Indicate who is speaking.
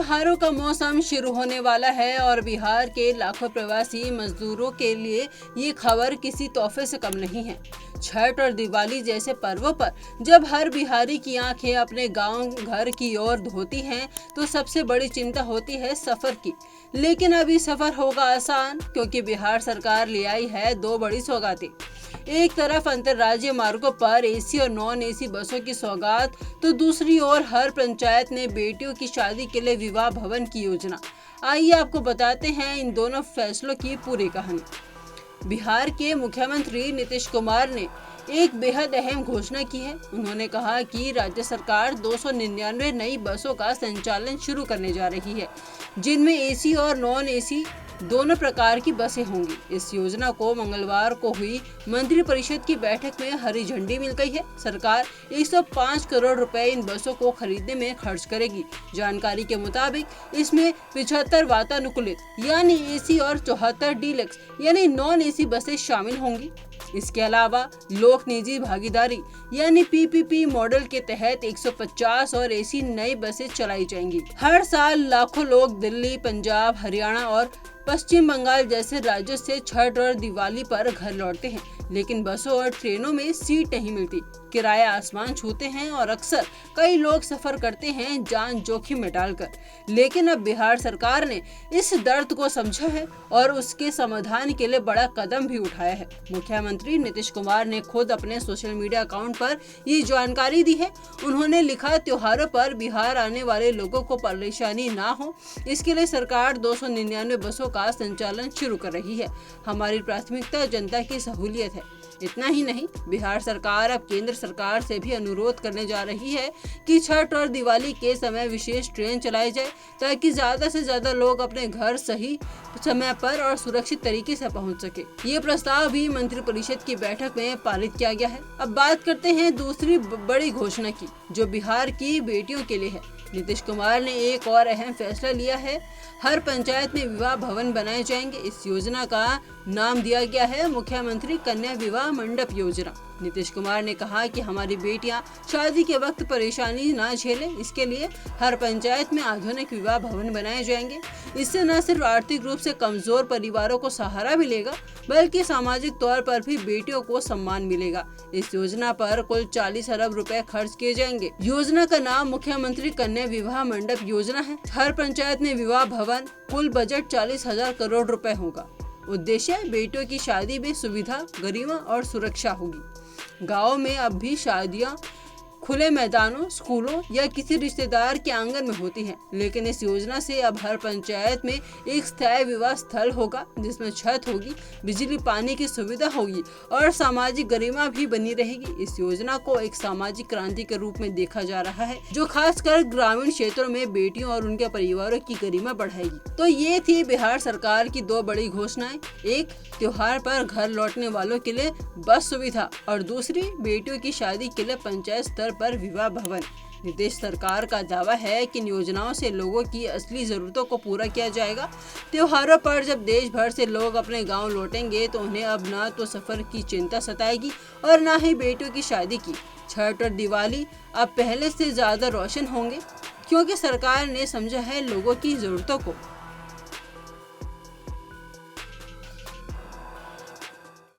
Speaker 1: त्योहारों का मौसम शुरू होने वाला है और बिहार के लाखों प्रवासी मजदूरों के लिए ये खबर किसी तोहफे से कम नहीं है। छठ और दिवाली जैसे पर्वों पर जब हर बिहारी की आंखें अपने गांव घर की ओर धोती हैं, तो सबसे बड़ी चिंता होती है सफर की। लेकिन अभी सफर होगा आसान, क्योंकि बिहार सरकार ले आई है दो बड़ी सौगातें। एक तरफ अंतर्राज्यीय मार्गों पर एसी और नॉन एसी बसों की सौगात, तो दूसरी ओर हर पंचायत ने बेटियों की शादी के लिए विवाह भवन की योजना। आइए आपको बताते हैं इन दोनों फैसलों की पूरी कहानी। बिहार के मुख्यमंत्री नीतीश कुमार ने एक बेहद अहम घोषणा की है। उन्होंने कहा कि राज्य सरकार 299 नई बसों का संचालन शुरू करने जा रही है, जिनमें एसी और नॉन एसी दोनों प्रकार की बसें होंगी। इस योजना को मंगलवार को हुई मंत्रिपरिषद की बैठक में हरी झंडी मिल गई है। सरकार 105 करोड़ रुपए इन बसों को खरीदने में खर्च करेगी। जानकारी के मुताबिक इसमें 75 वातानुकूलित यानी एसी और 74 डीलक्स यानी नॉन एसी बसें शामिल होंगी। इसके अलावा लोक निजी भागीदारी यानी पीपीपी मॉडल के तहत 150 और एसी नई बसें चलाई जाएंगी। हर साल लाखों लोग दिल्ली, पंजाब, हरियाणा और पश्चिम बंगाल जैसे राज्यों से छठ और दिवाली पर घर लौटते हैं, लेकिन बसों और ट्रेनों में सीट नहीं मिलती। किराए आसमान छूते हैं और अक्सर कई लोग सफर करते हैं जान जोखिम में डालकर। लेकिन अब बिहार सरकार ने इस दर्द को समझा है और उसके समाधान के लिए बड़ा कदम भी उठाया है। मुख्यमंत्री नीतीश कुमार ने खुद अपने सोशल मीडिया अकाउंट पर ये जानकारी दी है। उन्होंने लिखा, त्योहारों पर बिहार आने वाले लोगों को परेशानी ना हो, इसके लिए सरकार 299 बसों का संचालन शुरू कर रही है। हमारी प्राथमिकता जनता की सहूलियत है। इतना ही नहीं, बिहार सरकार अब केंद्र सरकार से भी अनुरोध करने जा रही है कि छठ और दिवाली के समय विशेष ट्रेन चलाई जाए, ताकि ज्यादा से ज्यादा लोग अपने घर सही समय पर और सुरक्षित तरीके से पहुंच सके। ये प्रस्ताव भी मंत्रिपरिषद की बैठक में पारित किया गया है। अब बात करते हैं दूसरी बड़ी घोषणा की, जो बिहार की बेटियों के लिए है। नीतीश कुमार ने एक और अहम फैसला लिया है। हर पंचायत में विवाह भवन बनाए जाएंगे। इस योजना का नाम दिया गया है मुख्यमंत्री कन्या विवाह मंडप योजना। नीतीश कुमार ने कहा कि हमारी बेटियां शादी के वक्त परेशानी ना झेलें, इसके लिए हर पंचायत में आधुनिक विवाह भवन बनाए जाएंगे। इससे न सिर्फ आर्थिक रूप से कमजोर परिवारों को सहारा मिलेगा, बल्कि सामाजिक तौर पर भी बेटियों को सम्मान मिलेगा। इस योजना पर कुल 40 अरब रुपए खर्च किए जाएंगे। योजना का नाम मुख्यमंत्री कन्या विवाह मंडप योजना है। हर पंचायत में विवाह भवन, कुल बजट 40,000 करोड़ रुपए होगा। उद्देश्य बेटियों की शादी में सुविधा, गरिमा और सुरक्षा होगी। गाँव में अब भी शादियाँ खुले मैदानों, स्कूलों या किसी रिश्तेदार के आंगन में होती हैं, लेकिन इस योजना से अब हर पंचायत में एक स्थायी विवाह स्थल होगा, जिसमें छत होगी, बिजली पानी की सुविधा होगी और सामाजिक गरिमा भी बनी रहेगी। इस योजना को एक सामाजिक क्रांति के रूप में देखा जा रहा है, जो खासकर ग्रामीण क्षेत्रों में बेटियों और उनके परिवारों की गरिमा बढ़ाएगी। तो ये थी बिहार सरकार की दो बड़ी घोषणाएं। एक, त्योहार पर घर लौटने वालों के लिए बस सुविधा, और दूसरी, बेटियों की शादी के लिए पंचायत स्तर पर विवाह भवन। नीतीश सरकार का दावा है कि इन योजनाओं से लोगों की असली जरूरतों को पूरा किया जाएगा। त्योहारों पर जब देश भर से लोग अपने गांव लौटेंगे, तो उन्हें अब ना तो सफर की चिंता सताएगी और ना ही बेटियों की शादी की। छठ और दिवाली अब पहले से ज्यादा रोशन होंगे, क्योंकि सरकार ने समझा है लोगों की जरूरतों को।